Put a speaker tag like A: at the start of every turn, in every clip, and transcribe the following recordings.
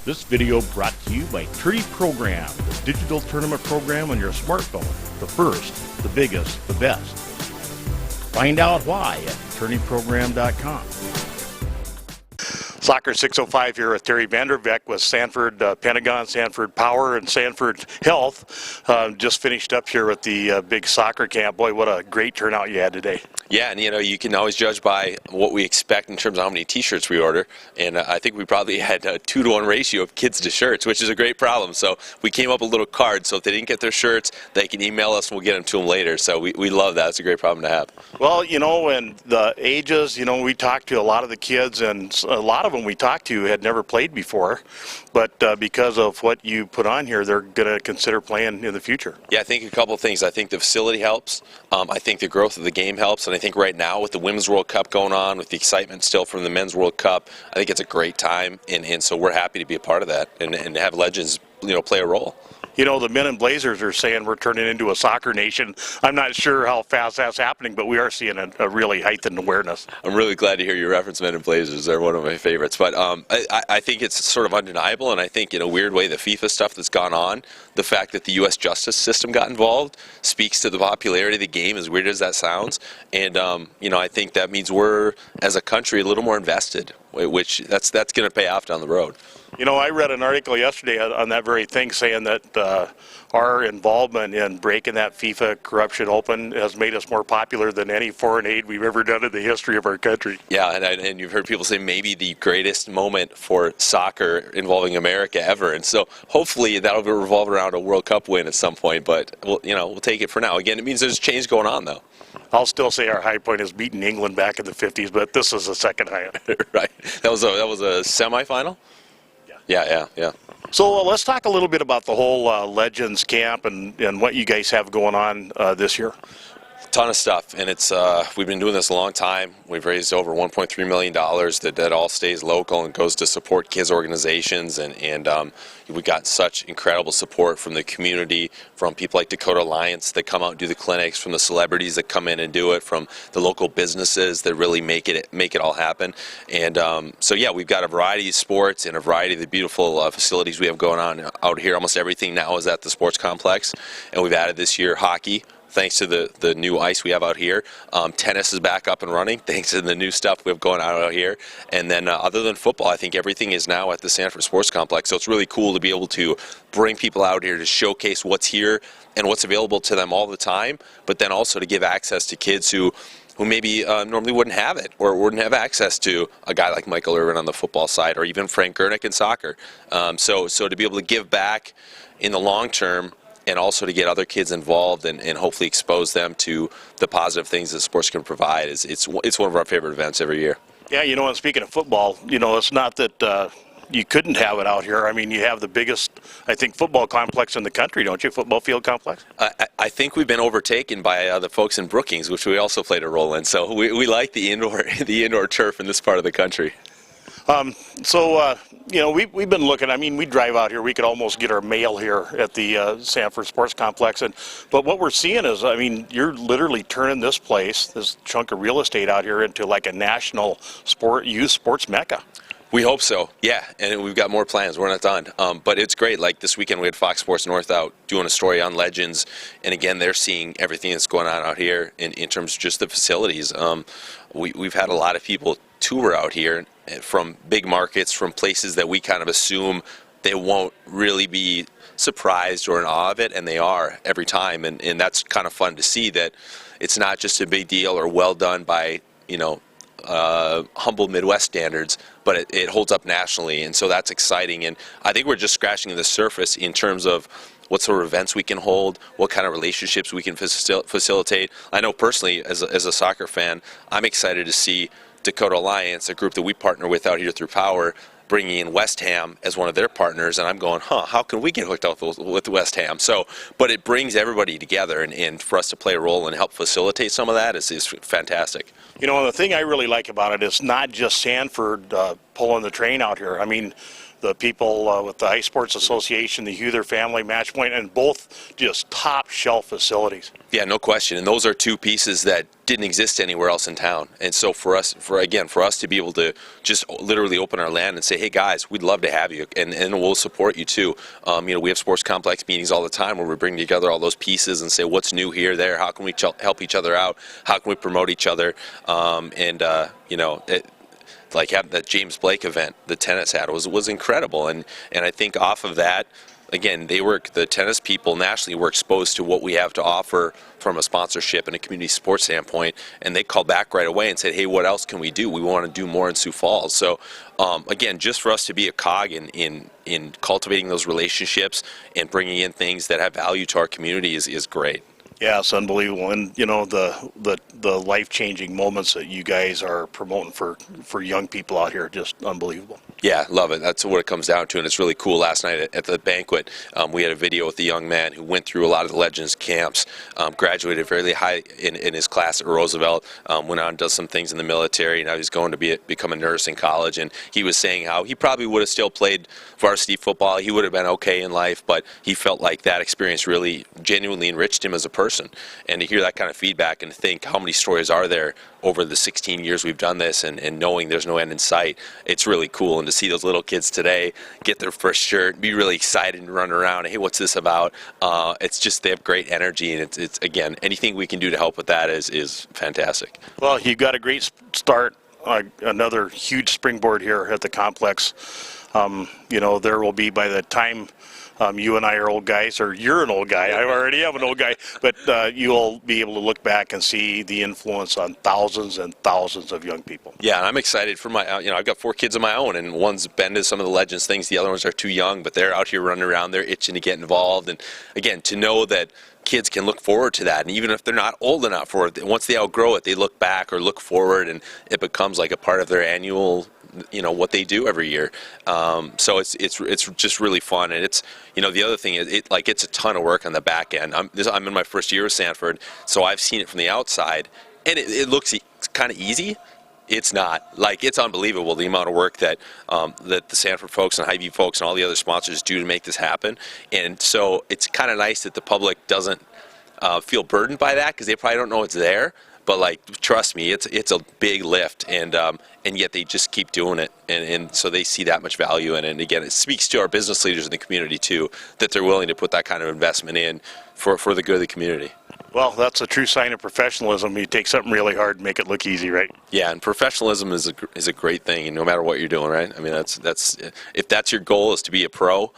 A: This video brought to you by Tourney Program, the digital tournament program on your smartphone. The first, the biggest, the best. Find out why at tourneyprogram.com. Soccer 605 here with Terry Vandrovec with Sanford Pentagon, Sanford Power, and Sanford Health. Just finished up here with the big soccer camp. Boy, what a great turnout you had today.
B: Yeah, and you can always judge by what we expect in terms of how many T-shirts we order. And I think we probably had a 2-to-1 ratio of kids to shirts, which is a great problem. So we came up with a little card. So if they didn't get their shirts, they can email us and we'll get them to them later. So we love that. It's a great problem to have.
A: Well, and the ages, we talked to a lot of the kids, and a lot of them we talked to had never played before. But because of what you put on here, they're going to consider playing in the future.
B: Yeah, I think a couple of things. I think the facility helps. I think the growth of the game helps. And I think right now with the Women's World Cup going on, with the excitement still from the Men's World Cup, I think it's a great time. And so we're happy to be a part of that and have legends, play a role.
A: The men in Blazers are saying we're turning into a soccer nation. I'm not sure how fast that's happening, but we are seeing a really heightened awareness.
B: I'm really glad to hear you reference men in Blazers. They're one of my favorites. But I think it's sort of undeniable, and I think in a weird way the FIFA stuff that's gone on, the fact that the U.S. justice system got involved speaks to the popularity of the game, as weird as that sounds. And, I think that means we're, as a country, a little more invested, which that's going to pay off down the road.
A: I read an article yesterday on that very thing saying that our involvement in breaking that FIFA corruption open has made us more popular than any foreign aid we've ever done in the history of our country.
B: Yeah, and you've heard people say maybe the greatest moment for soccer involving America ever. And so hopefully that'll be revolved around a World Cup win at some point. But we'll take it for now. Again, it means there's change going on, though.
A: I'll still say our high point is beating England back in the 50s, but this is a second high.
B: Right. That was a semifinal? Yeah.
A: So let's talk a little bit about the whole Legends Camp and what you guys have going on this year.
B: Ton of stuff, and it's we've been doing this a long time. We've raised over $1.3 million that all stays local and goes to support kids organizations, and we got such incredible support from the community, from people like Dakota Alliance that come out and do the clinics, from the celebrities that come in and do it, from the local businesses that really make it all happen. And so yeah, we've got a variety of sports and a variety of the beautiful facilities we have going on out here. Almost everything now is at the sports complex, and we've added this year hockey, thanks to the new ice we have out here. Tennis is back up and running, thanks to the new stuff we have going on out here. And then other than football, I think everything is now at the Sanford Sports Complex. So it's really cool to be able to bring people out here to showcase what's here and what's available to them all the time, but then also to give access to kids who maybe normally wouldn't have it or wouldn't have access to a guy like Michael Irvin on the football side, or even Frank Gernick in soccer. So to be able to give back in the long term, and also to get other kids involved and hopefully expose them to the positive things that sports can provide, it's one of our favorite events every year.
A: Yeah, and speaking of football, it's not that you couldn't have it out here. I mean, you have the biggest, I think, football complex in the country, don't you? Football field complex?
B: I think we've been overtaken by the folks in Brookings, which we also played a role in. So we like the indoor turf in this part of the country.
A: We've been looking. I mean, we drive out here. We could almost get our mail here at the Sanford Sports Complex. But what we're seeing is, you're literally turning this place, this chunk of real estate out here, into like a national youth sports mecca.
B: We hope so, yeah, and we've got more plans. We're not done, but it's great. Like this weekend, we had Fox Sports North out doing a story on Legends, and again, they're seeing everything that's going on out here in terms of just the facilities. We've had a lot of people tour out here from big markets, from places that we kind of assume they won't really be surprised or in awe of it, and they are every time, and that's kind of fun to see that it's not just a big deal or well done by humble Midwest standards, but it holds up nationally, and so that's exciting. And I think we're just scratching the surface in terms of what sort of events we can hold, what kind of relationships we can facilitate. I know personally, as a soccer fan, I'm excited to see Dakota Alliance, a group that we partner with out here through Power, bringing in West Ham as one of their partners, and I'm going, how can we get hooked up with West Ham? But it brings everybody together, and for us to play a role and help facilitate some of that is fantastic.
A: And the thing I really like about it is not just Sanford pulling the train out here. I mean, the people with the Ice Sports Association, the Huther Family, Match Point, and both just top shelf facilities.
B: Yeah, no question. And those are two pieces that didn't exist anywhere else in town. And so for us to be able to just literally open our land and say, hey guys, we'd love to have you, and we'll support you too. We have sports complex meetings all the time where we bring together all those pieces and say what's new here, there, how can we help each other out, how can we promote each other, like having that James Blake event the tennis had was incredible, and I think off of that, again, the tennis people nationally were exposed to what we have to offer from a sponsorship and a community sports standpoint, and they called back right away and said, hey, what else can we do? We want to do more in Sioux Falls. So again, just for us to be a cog in cultivating those relationships and bringing in things that have value to our community is great.
A: Yeah, it's unbelievable, and the life-changing moments that you guys are promoting for young people out here, just unbelievable.
B: Yeah, love it. That's what it comes down to, and it's really cool. Last night at the banquet, we had a video with a young man who went through a lot of the Legends camps, graduated fairly high in his class at Roosevelt, went on and does some things in the military. Now he's going to become a nurse in college, and he was saying how he probably would have still played varsity football. He would have been okay in life, but he felt like that experience really genuinely enriched him as a person. And to hear that kind of feedback and think how many stories are there over the 16 years we've done this, and knowing there's no end in sight, it's really cool. And to see those little kids today get their first shirt, be really excited and run around, hey, what's this about? It's just, they have great energy, and it's again, anything we can do to help with that is fantastic.
A: Well, you've got a great start, another huge springboard here at the complex. There will be, by the time you and I are old guys, or you're an old guy, I already am an old guy, but you'll be able to look back and see the influence on thousands and thousands of young people.
B: Yeah, and I'm excited for my, I've got 4 kids of my own, and one's been to some of the Legends things, the other ones are too young, but they're out here running around, they're itching to get involved, and again, to know that kids can look forward to that, and even if they're not old enough for it, once they outgrow it, they look back or look forward, and it becomes like a part of their annual, what they do every year. So it's just really fun, and it's, the other thing is it's a ton of work on the back end. I'm in my first year with Sanford, so I've seen it from the outside, and it looks kind of easy. It's not. It's unbelievable the amount of work that that the Sanford folks and Hy-Vee folks and all the other sponsors do to make this happen. And so it's kind of nice that the public doesn't feel burdened by that, because they probably don't know it's there. But trust me, it's a big lift, and yet they just keep doing it, and so they see that much value in it. And again, it speaks to our business leaders in the community too, that they're willing to put that kind of investment in for the good of the community.
A: Well, that's a true sign of professionalism. You take something really hard and make it look easy, right?
B: Yeah, and professionalism is a great thing, and no matter what you're doing, right? I mean, that's if that's your goal, is to be a pro,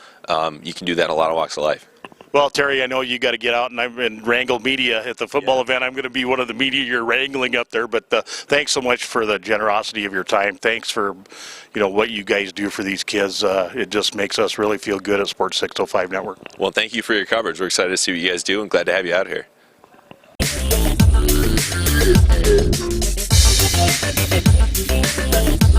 B: you can do that in a lot of walks of life.
A: Well, Terry, I know you got to get out, and I've been wrangle media at the football event. I'm going to be one of the media you're wrangling up there, but thanks so much for the generosity of your time. Thanks for, what you guys do for these kids. It just makes us really feel good at Sports 605 Network.
B: Well, thank you for your coverage. We're excited to see what you guys do, and glad to have you out here.